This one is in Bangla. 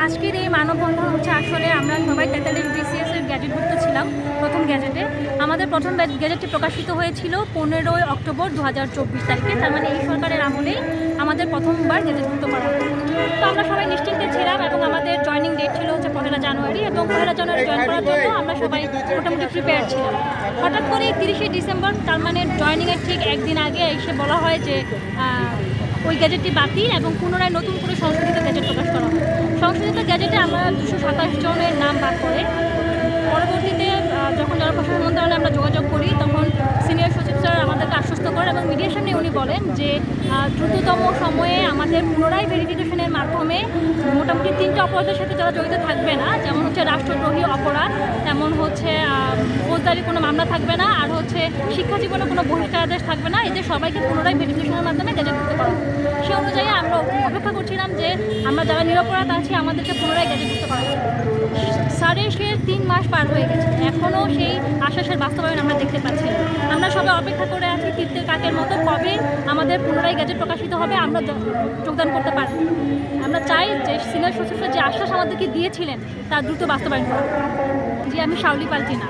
আজকের এই মানববন্ধন হচ্ছে আসলে আমরা সবাই 43 BCS এর গ্যাজেটভুক্ত ছিলাম। প্রথম গ্যাজেটে আমাদের প্রথম গ্যাজেটটি প্রকাশিত হয়েছিল 15ই অক্টোবর 2024 তারিখে। তার মানে এই সরকারের আমলেই আমাদের প্রথমবার গ্যাজেটভুক্ত করা হয়। তো আমরা সবাই নিশ্চিন্তে ছিলাম এবং আমাদের জয়নিং ডেট ছিল হচ্ছে 1 জানুয়ারি, এবং 1 জানুয়ারি জয়েন করার জন্য আমরা সবাই মোটামুটি প্রিপেয়ার ছিলাম। হঠাৎ করে 30 ডিসেম্বর, তার মানে জয়নিংয়ের ঠিক একদিন আগে এসে বলা হয় যে ওই গ্যাজেটটি বাতিল এবং পুনরায় নতুন করে সংশোধিত গ্যাজেট প্রকাশ করা হয়। সংশোধিত গ্যাজেটে আমরা 227 জনের নাম বাদ করে। পরবর্তীতে যখন জনপ্রশাসন মন্ত্রণালয়ে আমরা যোগাযোগ করি, তখন সিনিয়র সচিব স্যার আমাদেরকে আশ্বস্ত করেন এবং মিডিয়ার সামনে উনি বলেন যে দ্রুততম সময়ে আমাদের পুনরায় ভেরিফিকেশনের মাধ্যমে মোটামুটি 3টে অপরাধের সাথে যারা জড়িত থাকবে না, যেমন হচ্ছে রাষ্ট্রদ্রোহী অপরাধ, তেমন হচ্ছে ফৌজদারি কোনো মামলা থাকবে না, আর হচ্ছে শিক্ষা জীবনে কোনো বহিষ্কারাদেশ থাকবে না, এদের সবাইকে পুনরায় ভেরিফিকেশনের মাধ্যমে গ্যাজেট করতে পারবো। সে অনুযায়ী আমরা অপেক্ষা করছিলাম যে আমরা যারা নিরপরাধ আছি আমাদেরকে পুনরায় গ্যাজেটভুক্ত করা হবে। সাড়ে 3 মাস পার হয়ে গেছে, এখনও সেই আশ্বাসের বাস্তবায়ন আমরা দেখতে পাচ্ছি না। আমরা সবাই অপেক্ষা করে আছি তীর্থের কাকের মতো কবে আমাদের পুনরায় গ্যাজেট প্রকাশিত হবে, আমরা যোগদান করতে পারব। আমরা চাই যে সিনিয়র সচিবরা যে আশ্বাস আমাদেরকে দিয়েছিলেন তা দ্রুত বাস্তবায়ন করা। জি, আমি শাওলি পাল্টি না।